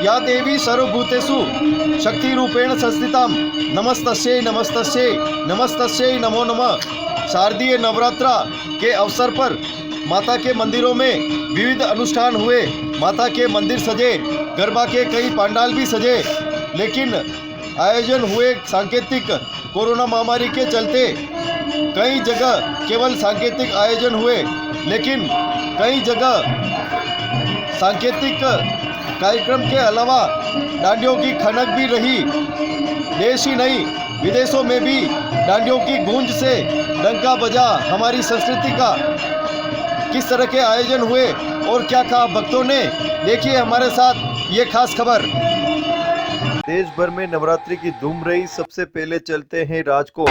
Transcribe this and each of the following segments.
या देवी सर्वभूतेषु शक्तिरूपेण संस्थितां नमस्तस्यै नमस्तस्यै नमस्तस्यै नमो नमः। शारदीय नवरात्रा के अवसर पर माता के मंदिरों में विविध अनुष्ठान हुए। माता के मंदिर सजे, गरबा के कई पंडाल भी सजे, लेकिन आयोजन हुए सांकेतिक। कोरोना महामारी के चलते कई जगह केवल सांकेतिक आयोजन हुए, लेकिन कई जगह सांकेतिक कार्यक्रम के अलावा डांडियों की खनक भी रही। देश ही नहीं, विदेशों में भी डांडियों की गूंज से डंका बजा। हमारी संस्कृति का किस तरह के आयोजन हुए और क्या कहा भक्तों ने, देखिए हमारे साथ ये खास खबर। देश भर में नवरात्रि की धूम रही। सबसे पहले चलते हैं राजकोट।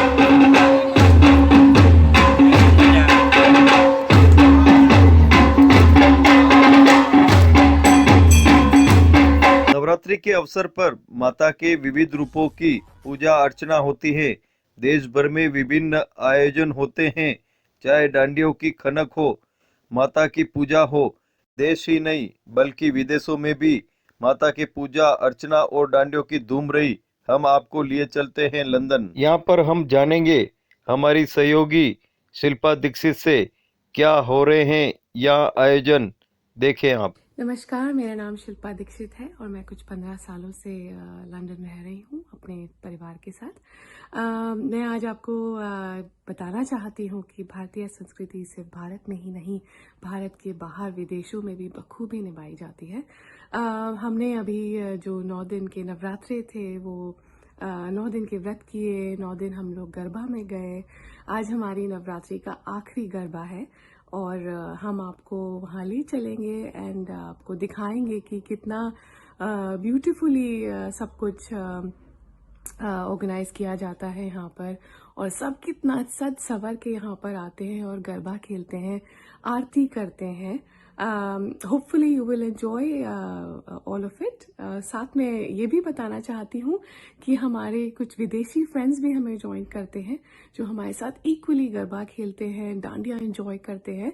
नवरात्रि के अवसर पर माता के विविध रूपों की पूजा अर्चना होती है। देश भर में विभिन्न आयोजन होते हैं, चाहे डांडियों की खनक हो, माता की पूजा हो। देश ही नहीं बल्कि विदेशों में भी माता की पूजा अर्चना और डांडियों की धूम रही। हम आपको लिए चलते हैं लंदन। यहाँ पर हम जानेंगे हमारी सहयोगी शिल्पा दीक्षित से क्या हो रहे हैं यहाँ आयोजन। देखें आप। नमस्कार, मेरा नाम शिल्पा दीक्षित है और मैं कुछ 15 सालों से लंदन में रह रही हूँ अपने परिवार के साथ। मैं आज आपको बताना चाहती हूँ कि भारतीय संस्कृति सिर्फ भारत में ही नहीं, भारत के बाहर विदेशों में भी बखूबी निभाई जाती है। हमने अभी जो 9 दिन के नवरात्रे थे वो 9 दिन के व्रत किए, 9 दिन हम लोग गरबा में गए। आज हमारी नवरात्रि का आखिरी गरबा है और हम आपको वहाँ ले चलेंगे एंड आपको दिखाएंगे कि कितना ब्यूटीफुली सब कुछ ऑर्गेनाइज किया जाता है यहाँ पर, और सब कितना सज सवर के यहाँ पर आते हैं और गरबा खेलते हैं, आरती करते हैं। Hopefully you will enjoy all of it. साथ में ये भी बताना चाहती हूँ कि हमारे कुछ विदेशी फ्रेंड्स भी हमें ज्वाइन करते हैं, जो हमारे साथ इक्वली गरबा खेलते हैं, डांडिया एंजॉय करते हैं।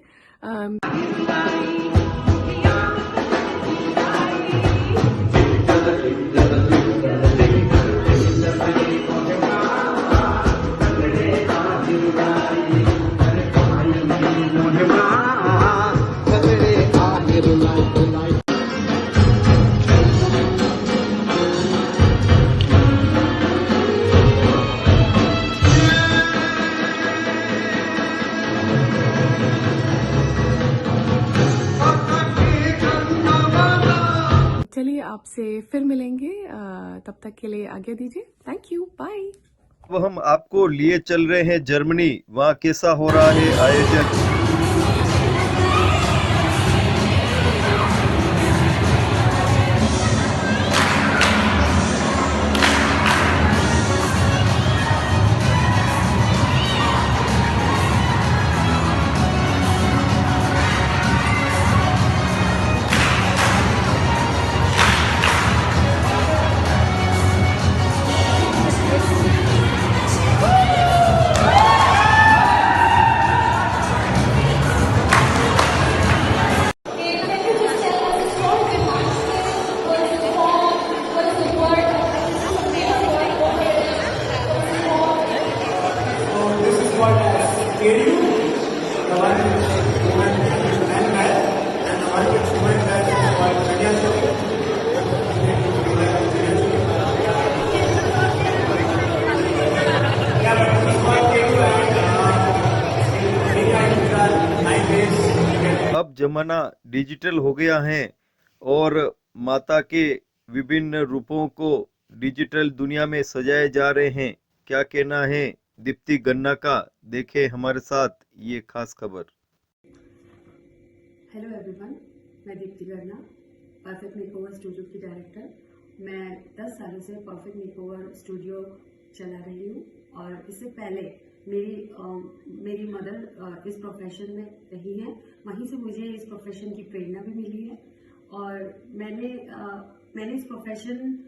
चलिए आपसे फिर मिलेंगे, तब तक के लिए आज्ञा दीजिए। Thank you, bye. अब हम आपको लिए चल रहे हैं जर्मनी। वहाँ कैसा हो रहा है आयोजन। अब जमाना डिजिटल हो गया है और माता के विभिन्न रूपों को डिजिटल दुनिया में सजाए जा रहे हैं। क्या कहना है दीप्ति गन्ना का, देखें हमारे साथ ये खास खबर। हेलो एवरीवन, मैं दीप्ति गन्ना, परफेक्ट मेकओवर स्टूडियो की डायरेक्टर। मैं 10 सालों से परफेक्ट मेकओवर स्टूडियो चला रही हूँ और इससे पहले मेरी मदर इस प्रोफेशन में रही हैं। वहीं से मुझे इस प्रोफेशन की प्रेरणा भी मिली है और मैंने इस प्रोफेशन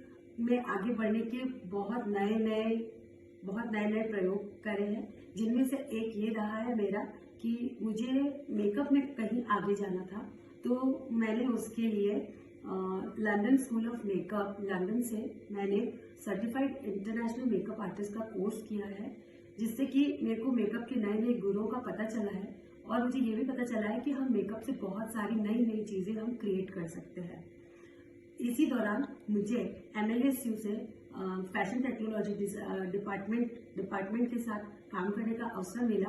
में आगे बढ़ने के बहुत नए प्रयोग करे हैं, जिनमें से एक ये रहा है मेरा कि मुझे मेकअप में कहीं आगे जाना था, तो मैंने उसके लिए London school of makeup London से मैंने सर्टिफाइड इंटरनेशनल मेकअप आर्टिस्ट का कोर्स किया है, जिससे कि मेरे को मेकअप के नए नए गुणों का पता चला है और मुझे ये भी पता चला है कि हम मेकअप से बहुत सारी नई नई चीज़ें हम क्रिएट कर सकते हैं। इसी दौरान मुझे MLSU से फैशन टेक्नोलॉजी डिपार्टमेंट के साथ काम करने का अवसर मिला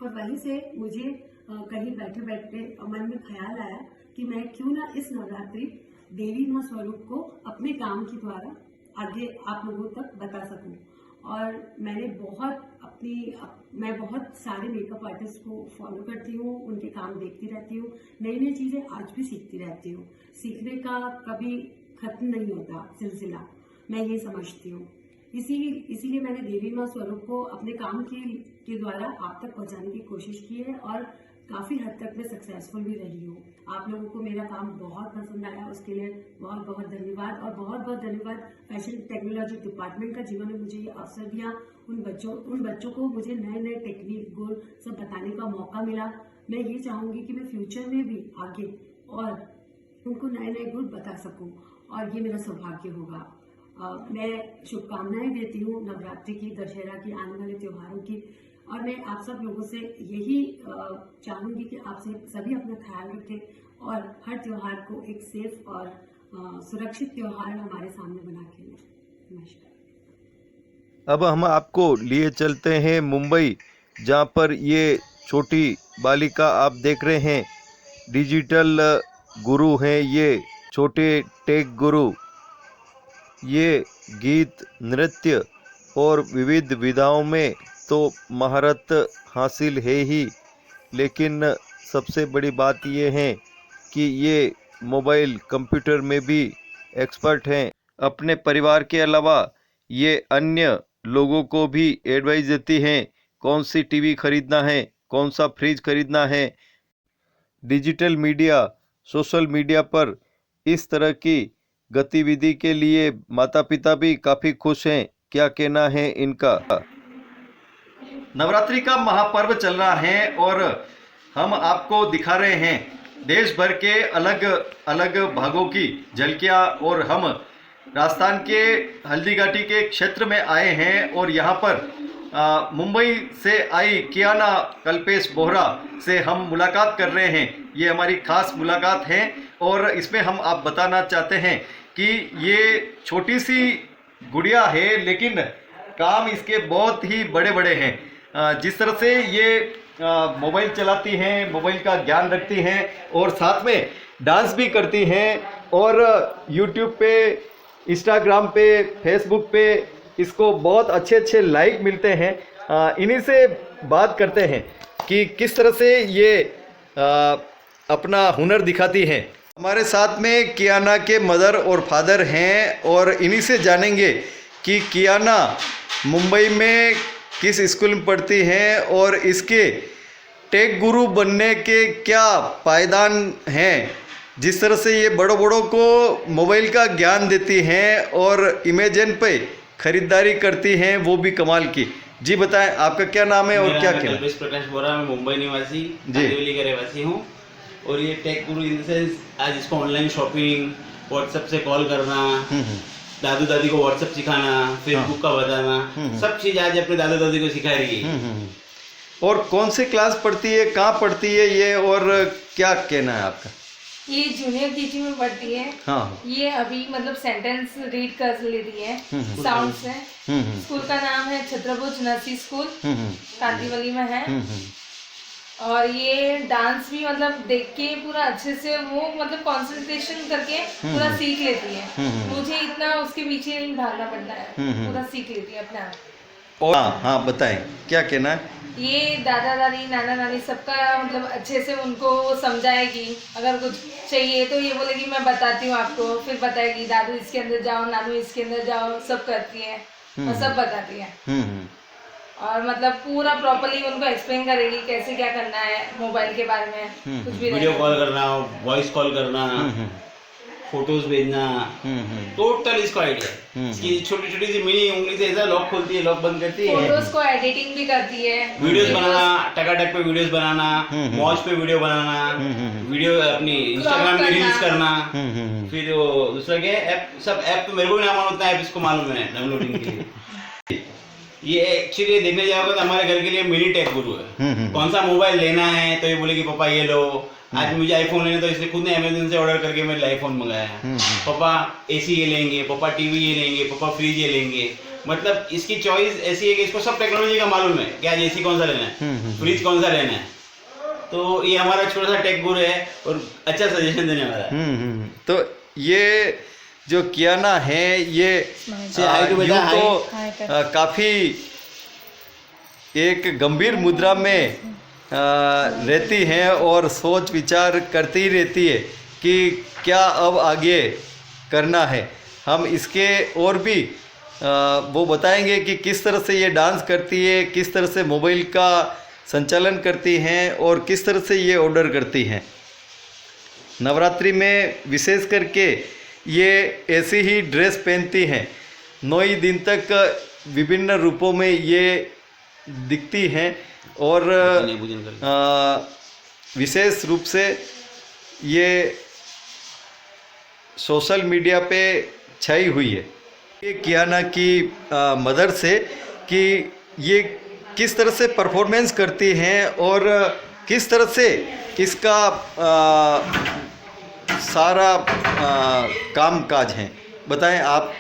और वहीं से मुझे कहीं बैठे बैठे मन में ख्याल आया कि मैं क्यों ना इस नवरात्रि देवी माँ स्वरूप को अपने काम के द्वारा आगे आप लोगों तक बता सकूं। और मैं बहुत सारे मेकअप आर्टिस्ट को फॉलो करती हूँ, उनके काम देखती रहती हूँ, नई नई चीज़ें आज भी सीखती रहती हूँ। सीखने का कभी खत्म नहीं होता सिलसिला, मैं ये समझती हूँ। इसीलिए मैंने देवी माँ स्वरूप को अपने काम के द्वारा आप तक पहुँचाने की कोशिश की है और काफ़ी हद तक मैं सक्सेसफुल भी रही हूँ। आप लोगों को मेरा काम बहुत पसंद आया, उसके लिए बहुत बहुत धन्यवाद। और बहुत बहुत धन्यवाद फैशन टेक्नोलॉजी डिपार्टमेंट का, जिन्होंने मुझे ये अवसर दिया। उन बच्चों को मुझे नए नए टेक्निक गुण सब बताने का मौका मिला। मैं ये चाहूँगी कि मैं फ्यूचर में भी आगे और उनको नए नए गुण बता सकूँ और ये मेरा सौभाग्य होगा। मैं शुभकामनाएं देती हूँ नवरात्रि की, दशहरा की, आने वाले त्योहारों की। और मैं आप सब लोगों से यही चाहूँगी कि आप सभी अपना ख्याल रखें और हर त्योहार को एक सेफ और सुरक्षित त्योहार हमारे सामने बना के लें। नमस्कार। अब हम आपको लिए चलते हैं मुंबई, जहाँ पर ये छोटी बालिका आप देख रहे हैं, डिजिटल गुरु हैं ये छोटे टेक गुरु। ये गीत, नृत्य और विविध विधाओं में तो महारत हासिल है ही, लेकिन सबसे बड़ी बात ये है कि ये मोबाइल कंप्यूटर में भी एक्सपर्ट हैं। अपने परिवार के अलावा ये अन्य लोगों को भी एडवाइस देती हैं, कौन सी टीवी खरीदना है, कौन सा फ्रिज खरीदना है। डिजिटल मीडिया, सोशल मीडिया पर इस तरह की गतिविधि के लिए माता पिता भी काफ़ी खुश हैं। क्या कहना है इनका। नवरात्रि का महापर्व चल रहा है और हम आपको दिखा रहे हैं देश भर के अलग अलग भागों की झलकियाँ। और हम राजस्थान के हल्दीघाटी के क्षेत्र में आए हैं और यहाँ पर मुंबई से आई कियाना कल्पेश बोहरा से हम मुलाकात कर रहे हैं। ये हमारी खास मुलाकात है और इसमें हम आप बताना चाहते हैं कि ये छोटी सी गुड़िया है, लेकिन काम इसके बहुत ही बड़े बड़े हैं। जिस तरह से ये मोबाइल चलाती हैं, मोबाइल का ज्ञान रखती हैं और साथ में डांस भी करती हैं और यूट्यूब पे, इंस्टाग्राम पे, फेसबुक पे इसको बहुत अच्छे अच्छे लाइक मिलते हैं। इन्हीं से बात करते हैं कि किस तरह से ये अपना हुनर दिखाती हैं। हमारे साथ में कियाना के मदर और फादर हैं और इन्हीं से जानेंगे कि कियाना मुंबई में किस स्कूल में पढ़ती हैं और इसके टेक गुरु बनने के क्या पायदान हैं। जिस तरह से ये बड़ों बड़ों को मोबाइल का ज्ञान देती हैं और अमेज़न पे खरीदारी करती हैं, वो भी कमाल की। जी बताएं, आपका क्या नाम है और क्या क्या। कल्पेश प्रकाश बोरा, मैं मुंबई निवासी दिल्ली का रहवासी हूँ। और ये टेक गुरु इन सेंस, आज इसको ऑनलाइन शॉपिंग, व्हाट्सएप से कॉल करना, दादू दादी को व्हाट्सएप सिखाना, फेसबुक का बताना, सब चीज आज अपने दादू दादी को सिखा रही है। और कौन सी क्लास पढ़ती है, कहाँ पढ़ती है ये, और क्या कहना है आपका। ये जूनियर केजी में पढ़ती है। हाँ। ये अभी मतलब सेंटेंस रीड कर लेती है साउंड से। स्कूल का नाम है छत्रभुज नर्सरी स्कूल, कांदीवली में है। और ये डांस भी मतलब देख के पूरा अच्छे से वो मतलब कंसंट्रेशन करके पूरा सीख लेती है। मुझे इतना उसके पीछे नहीं भागना पड़ता है, पूरा सीख लेती है अपने आप। और हाँ बताएं, क्या कहना है। ये दादा दादी, नाना नानी सबका मतलब अच्छे से उनको समझाएगी। अगर कुछ चाहिए तो ये बोलेगी मैं बताती हूँ आपको, फिर बताएगी दादू इसके अंदर जाओ, नानू इसके अंदर जाओ, सब करती है और सब बताती है। और मतलब पूरा प्रॉपर्ली उनको एक्सप्लेन करेगी कैसे क्या करना है मोबाइल के बारे में। कुछ भी वीडियो कॉल करना, वॉइस कॉल करना, फोटोज भेजना, टोटल इसको आइडिया है। इसकी छोटी छोटी सी मिनी उंगली से ऐसा लॉक खोलती है, लॉक बंद करती है। फोटोज को एडिटिंग भी करती है, वीडियोस बनाना, टकाटक पे वीडियोस बनाना, मौज पे वीडियो बनाना, वीडियो अपनी इंस्टाग्राम में रील्स करना। फिर वो दूसरा क्या ऐप, सब ऐप तो मेरे को भी नाम उतना ऐप इसको मालूम है डाउनलोडिंग के लिए। ये एक्चुअली देखने जाओगे तो हमारे घर के लिए मिनी टेक गुरु है। कौन सा मोबाइल लेना है तो ये बोले कि पापा ये लो, आज मुझे आईफोन लेना तो इसने खुद ने अमेज़न से ऑर्डर करके मेरे लिए आईफोन मंगाया है। पापा एसी ये लेंगे, पापा टीवी ये लेंगे, पापा फ्रिज ये लेंगे। मतलब इसकी चॉइस ऐसी है कि इसको सब टेक्नोलॉजी का मालूम है कि आज एसी कौन सा लेना है, फ्रिज कौन सा लेना है। तो ये हमारा छोटा सा टेक गुरु है और अच्छा सजेशन देने वाला है। तो ये जो कियाना है ये यूं तो काफी एक गंभीर मुद्रा में रहती हैं और सोच विचार करती ही रहती है कि क्या अब आगे करना है। हम इसके और भी वो बताएंगे कि किस तरह से ये डांस करती है, किस तरह से मोबाइल का संचालन करती हैं और किस तरह से ये ऑर्डर करती हैं। नवरात्रि में विशेष करके ये ऐसी ही ड्रेस पहनती हैं, 9 ही दिन तक विभिन्न रूपों में ये दिखती हैं और विशेष रूप से ये सोशल मीडिया पे छाई हुई है। ये कियाना की मदर से कि ये किस तरह से परफॉर्मेंस करती हैं और किस तरह से इसका सारा काम काज है। बताएं आप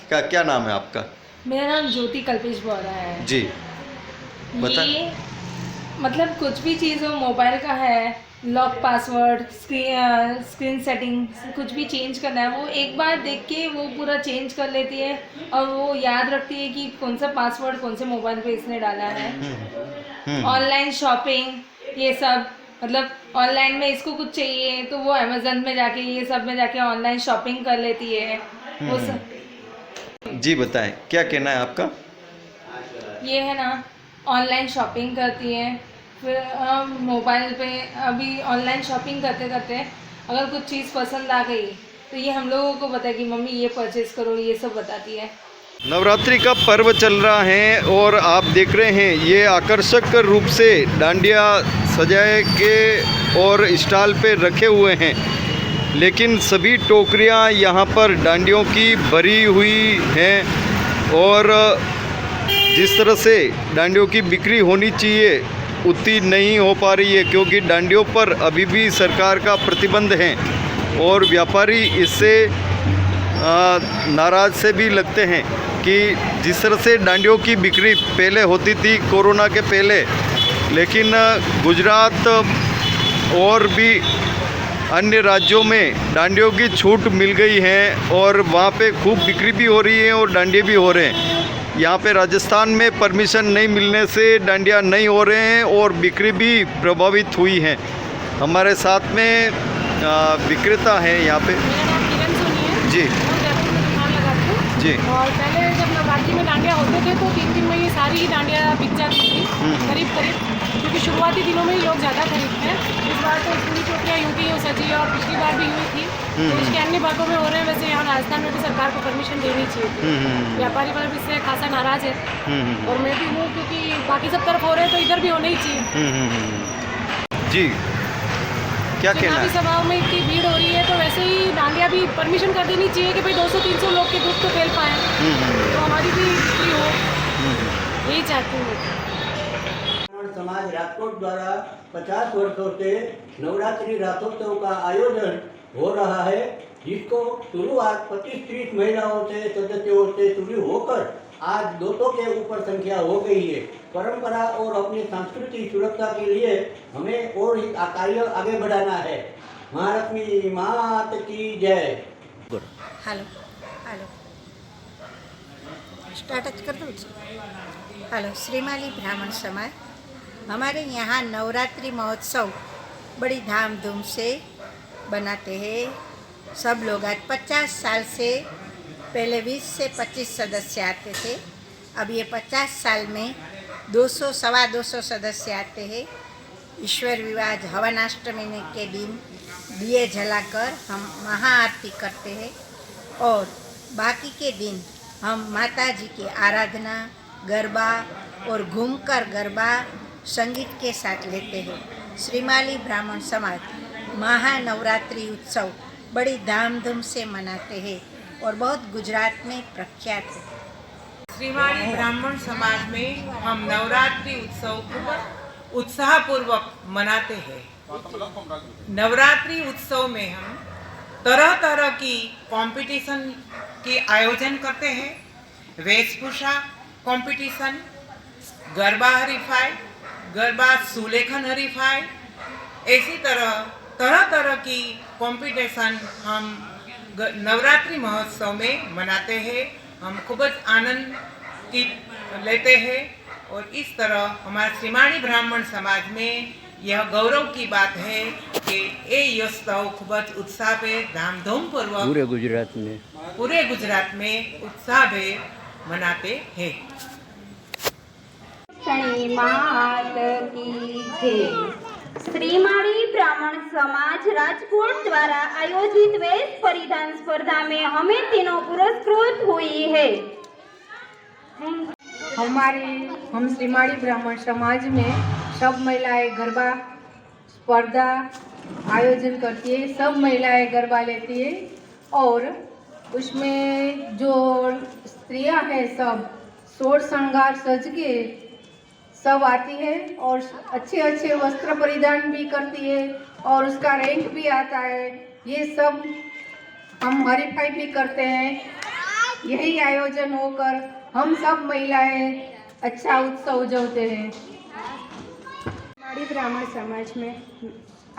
का क्या नाम है आपका? मेरा नाम ज्योति कल्पेश बोरा है जी। ये मतलब कुछ भी चीज़ हो, मोबाइल का है, लॉक पासवर्ड, स्क्रीन सेटिंग, कुछ भी चेंज करना है वो एक बार देख के वो पूरा चेंज कर लेती है और वो याद रखती है कि कौन सा पासवर्ड कौन से मोबाइल पे इसने डाला है। ऑनलाइन शॉपिंग ये सब, मतलब ऑनलाइन में इसको कुछ चाहिए तो वो अमेज़न में जाके ये सब में जाके ऑनलाइन शॉपिंग कर लेती है वो सब। जी बताएं क्या कहना है आपका? ये है ना, ऑनलाइन शॉपिंग करती है, फिर हम मोबाइल पे अभी ऑनलाइन शॉपिंग करते करते अगर कुछ चीज़ पसंद आ गई तो ये हम लोगों को बताए कि मम्मी ये परचेज़ करो, ये सब बताती है। नवरात्रि का पर्व चल रहा है और आप देख रहे हैं ये आकर्षक रूप से डांडिया सजाए के और स्टॉल पे रखे हुए हैं, लेकिन सभी टोकरियां यहाँ पर डांडियों की भरी हुई हैं और जिस तरह से डांडियों की बिक्री होनी चाहिए उतनी नहीं हो पा रही है, क्योंकि डांडियों पर अभी भी सरकार का प्रतिबंध है और व्यापारी इससे नाराज़ से भी लगते हैं कि जिस तरह से डांडियों की बिक्री पहले होती थी कोरोना के पहले, लेकिन गुजरात और भी अन्य राज्यों में डांडियों की छूट मिल गई है और वहाँ पे खूब बिक्री भी हो रही है और डांडिये भी हो रहे हैं। यहाँ पे राजस्थान में परमिशन नहीं मिलने से डांडिया नहीं हो रहे हैं और बिक्री भी प्रभावित हुई है। हमारे साथ में विक्रेता हैं यहाँ पे। जी जी। और पहले जब नवरात्रि में डांडिया होते थे तो 3 में ये सारी ही डांडिया बिक जाती थी करीब, क्योंकि शुरुआती दिनों में ही लोग ज़्यादा खरीदते हैं। इस बार तो पूरी टोकरियाँ यूँ की यूँ सजी और पिछली बार भी यूँ थी। देश के अन्य भागों में हो रहे हैं, वैसे यहाँ राजस्थान में भी सरकार को परमिशन देनी चाहिए थी। व्यापारी वर्ग इससे खासा नाराज़ है और मैं भी हूँ, क्योंकि बाकी सब तरफ हो रहे हैं तो इधर भी होना ही चाहिए। जी क्या कहना है? सभाओं में इतनी भीड़ हो रही है तो वैसे ही डांडिया भी परमिशन कर देनी चाहिए कि भाई 200-300 लोग के ग्रुप तो खेल पाएँ, तो हमारी भी बिक्री हो, यही चाहती हूँ। समाज राजकोट द्वारा 50 वर्षों से नवरात्रि रातोत्सव का आयोजन हो रहा है, जिसको शुरुआत 25-30 महिलाओं से सदस्यों से शुरू होकर आज 200 के ऊपर संख्या हो गई है। परंपरा और अपनी सांस्कृतिक सुरक्षा के लिए हमें और ही कार्य आगे बढ़ाना है। महालक्ष्मी मात की जय। हेलो हेलो स्टार्ट कर दूँ? हेलो, श्रीमाली ब्राह्मण समाज, हमारे यहाँ नवरात्रि महोत्सव बड़ी धामधूम से बनाते हैं सब लोग। आज 50 साल से, पहले 20 से 25 सदस्य आते थे, अब ये 50 साल में 200 सवा 200 सदस्य आते हैं ईश्वर विवाह हवनाष्टमी के दिन दिए जलाकर हम महाआरती करते हैं और बाकी के दिन हम माता जी की आराधना, गरबा और घूमकर गरबा संगीत के साथ लेते हैं। श्रीमाली ब्राह्मण समाज महानवरात्रि उत्सव बड़ी धामधूम से मनाते हैं और बहुत गुजरात में प्रख्यात है। श्रीमाली ब्राह्मण समाज में हम नवरात्रि उत्सव खूब उत्साहपूर्वक मनाते हैं। नवरात्रि उत्सव में हम तरह तरह की कंपटीशन के आयोजन करते हैं। वेशभूषा कंपटीशन, गरबा हरीफाई, गरबा सुलेखन हरीफाई, ऐसी तरह तरह की कंपटीशन हम नवरात्रि महोत्सव में मनाते हैं। हम खूब आनंद की लेते हैं और इस तरह हमारे श्रीमाली ब्राह्मण समाज में यह गौरव की बात है कि ये उत्सव खूब उत्साह पे धामधूम पूर्वक पूरे गुजरात में उत्साह पे मनाते हैं। शनि मात की जय। श्रीमाली ब्राह्मण समाज राजकोट द्वारा आयोजित वेश परिधान स्पर्धा में हमें तीनों पुरस्कृत हुई है। हम श्रीमाली ब्राह्मण समाज में सब महिलाएं गरबा स्पर्धा आयोजन करती है। सब महिलाएं गरबा लेती है और उसमें जो स्त्रियां हैं सब सोर श्रृंगार सज के सब आती है और अच्छे अच्छे वस्त्र परिधान भी करती है और उसका रैंक भी आता है। ये सब हम हरीफाई भी करते हैं। यही आयोजन होकर हम सब महिलाएं अच्छा उत्सव उजवते हैं। हमारी ब्राह्मण समाज में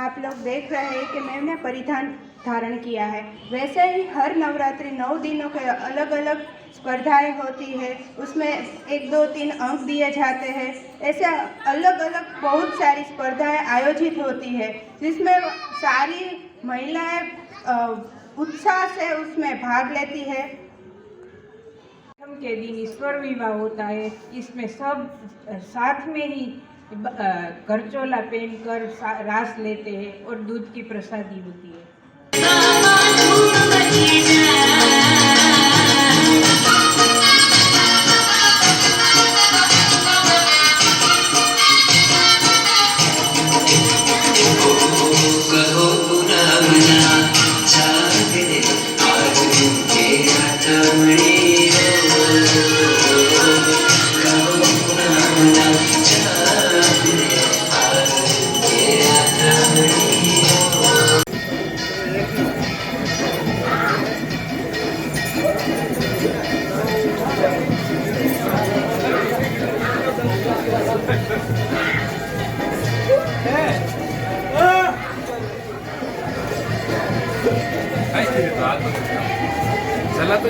आप लोग देख रहे हैं कि मैंने परिधान धारण किया है। वैसे ही हर नवरात्रि 9 दिनों के अलग अलग स्पर्धाएं होती है, उसमें 1, 2, 3 अंक दिए जाते हैं। ऐसे अलग अलग बहुत सारी स्पर्धाएं आयोजित होती है जिसमें सारी महिलाएं उत्साह से उसमें भाग लेती है। के दिन ईश्वर विवाह होता है। इसमें सब साथ में ही करचोला पहनकर रास लेते हैं और दूध की प्रसादी होती है। चला तो